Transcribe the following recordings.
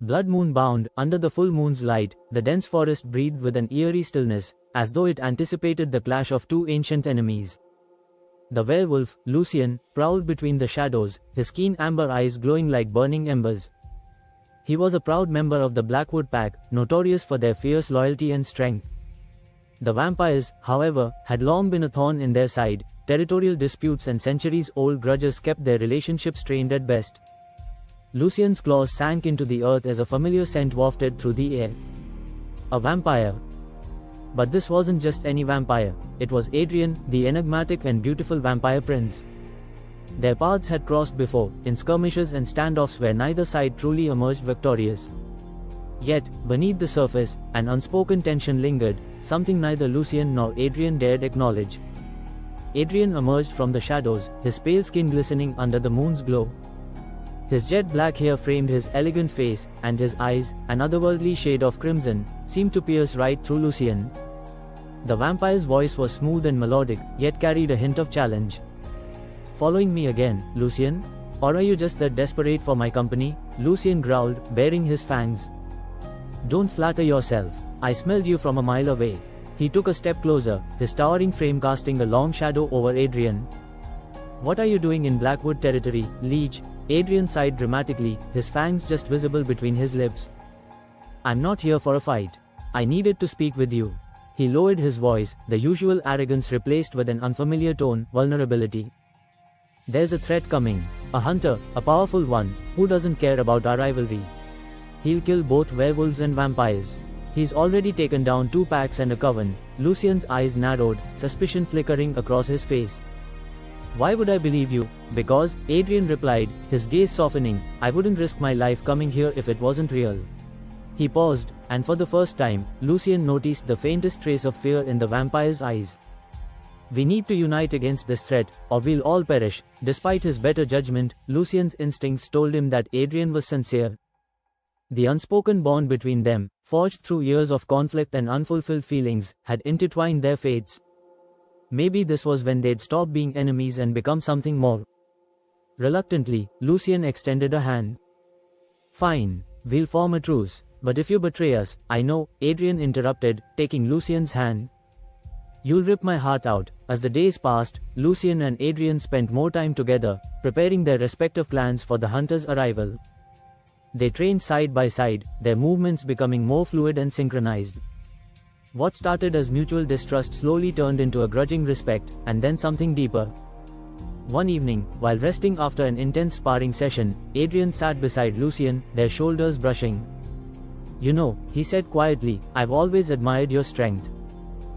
Blood moon bound, under the full moon's light, the dense forest breathed with an eerie stillness, as though it anticipated the clash of two ancient enemies. The werewolf, Lucien, prowled between the shadows, his keen amber eyes glowing like burning embers. He was a proud member of the Blackwood Pack, notorious for their fierce loyalty and strength. The vampires, however, had long been a thorn in their side. Territorial disputes and centuries-old grudges kept their relationship strained at best. Lucien's claws sank into the earth as a familiar scent wafted through the air. A vampire. But this wasn't just any vampire, it was Adrian, the enigmatic and beautiful vampire prince. Their paths had crossed before, in skirmishes and standoffs where neither side truly emerged victorious. Yet, beneath the surface, an unspoken tension lingered, something neither Lucien nor Adrian dared acknowledge. Adrian emerged from the shadows, his pale skin glistening under the moon's glow. His jet black hair framed his elegant face, and his eyes, an otherworldly shade of crimson, seemed to pierce right through Lucien. The vampire's voice was smooth and melodic, yet carried a hint of challenge. "Following me again, Lucien? Or are you just that desperate for my company?" Lucien growled, baring his fangs. "Don't flatter yourself. I smelled you from a mile away." He took a step closer, his towering frame casting a long shadow over Adrian. "What are you doing in Blackwood territory, Liege?" Adrian sighed dramatically, his fangs just visible between his lips. "I'm not here for a fight. I needed to speak with you." He lowered his voice, the usual arrogance replaced with an unfamiliar tone, vulnerability. "There's a threat coming. A hunter, a powerful one, who doesn't care about our rivalry. He'll kill both werewolves and vampires. He's already taken down 2 packs and a coven." Lucien's eyes narrowed, suspicion flickering across his face. "Why would I believe you?" "Because," Adrian replied, his gaze softening, "I wouldn't risk my life coming here if it wasn't real." He paused, and for the first time, Lucien noticed the faintest trace of fear in the vampire's eyes. "We need to unite against this threat, or we'll all perish." Despite his better judgment, Lucien's instincts told him that Adrian was sincere. The unspoken bond between them, forged through years of conflict and unfulfilled feelings, had intertwined their fates. Maybe this was when they'd stop being enemies and become something more. Reluctantly, Lucien extended a hand. "Fine, we'll form a truce, but if you betray us, I know," Adrian interrupted, taking Lucien's hand. "You'll rip my heart out." As the days passed, Lucien and Adrian spent more time together, preparing their respective clans for the hunter's arrival. They trained side by side, their movements becoming more fluid and synchronized. What started as mutual distrust slowly turned into a grudging respect, and then something deeper. One evening, while resting after an intense sparring session, Adrian sat beside Lucien, their shoulders brushing. "You know," he said quietly, "I've always admired your strength.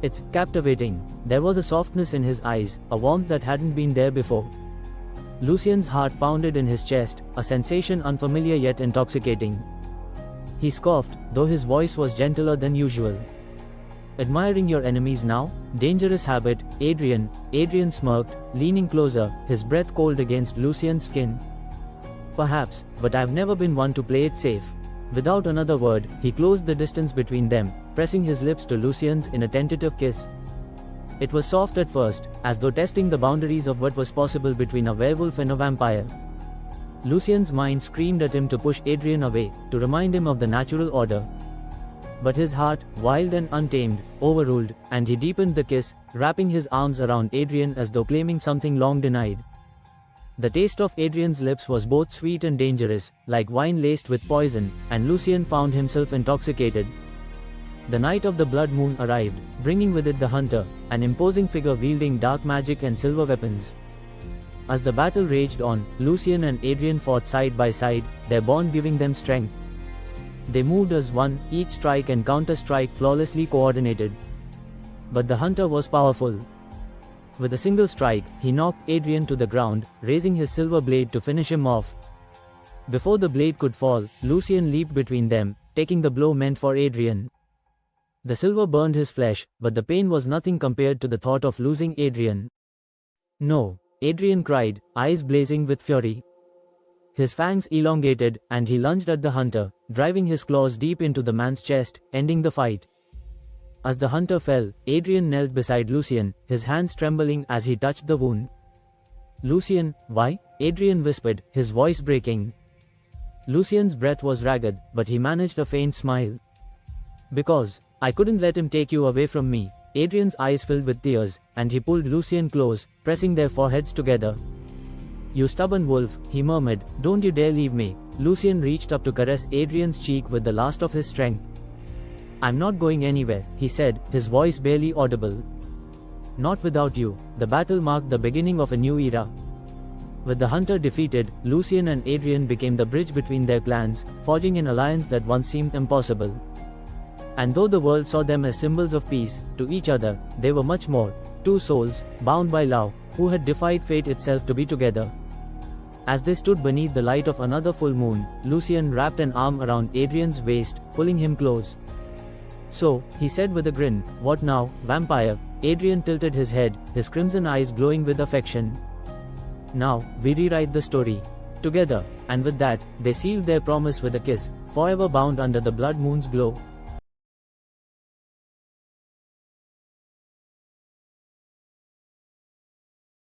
It's captivating." There was a softness in his eyes, a warmth that hadn't been there before. Lucien's heart pounded in his chest, a sensation unfamiliar yet intoxicating. He scoffed, though his voice was gentler than usual. "Admiring your enemies now? Dangerous habit, Adrian." Adrian smirked, leaning closer, his breath cold against Lucien's skin. "Perhaps, but I've never been one to play it safe." Without another word, he closed the distance between them, pressing his lips to Lucien's in a tentative kiss. It was soft at first, as though testing the boundaries of what was possible between a werewolf and a vampire. Lucien's mind screamed at him to push Adrian away, to remind him of the natural order. But his heart, wild and untamed, overruled, and he deepened the kiss, wrapping his arms around Adrian as though claiming something long denied. The taste of Adrian's lips was both sweet and dangerous, like wine laced with poison, and Lucien found himself intoxicated. The night of the blood moon arrived, bringing with it the hunter, an imposing figure wielding dark magic and silver weapons. As the battle raged on, Lucien and Adrian fought side by side, their bond giving them strength. They moved as one, each strike and counter-strike flawlessly coordinated. But the hunter was powerful. With a single strike, he knocked Adrian to the ground, raising his silver blade to finish him off. Before the blade could fall, Lucien leaped between them, taking the blow meant for Adrian. The silver burned his flesh, but the pain was nothing compared to the thought of losing Adrian. "No!" Adrian cried, eyes blazing with fury. His fangs elongated, and he lunged at the hunter, driving his claws deep into the man's chest, ending the fight. As the hunter fell, Adrian knelt beside Lucien, his hands trembling as he touched the wound. "Lucien, why?" Adrian whispered, his voice breaking. Lucien's breath was ragged, but he managed a faint smile. Because I couldn't let him take you away from me. Adrian's eyes filled with tears, and he pulled Lucien close, pressing their foreheads together. You stubborn wolf, he murmured, don't you dare leave me. Lucien reached up to caress Adrian's cheek with the last of his strength. I'm not going anywhere, he said, his voice barely audible. Not without you. The battle marked the beginning of a new era. With the hunter defeated, Lucien and Adrian became the bridge between their clans, forging an alliance that once seemed impossible. And though the world saw them as symbols of peace, to each other, they were much more. Two souls, bound by love, who had defied fate itself to be together. As they stood beneath the light of another full moon, Lucien wrapped an arm around Adrian's waist, pulling him close. So, he said with a grin, what now, vampire? Adrian tilted his head, his crimson eyes glowing with affection. Now, we rewrite the story. Together, and with that, they sealed their promise with a kiss, forever bound under the blood moon's glow.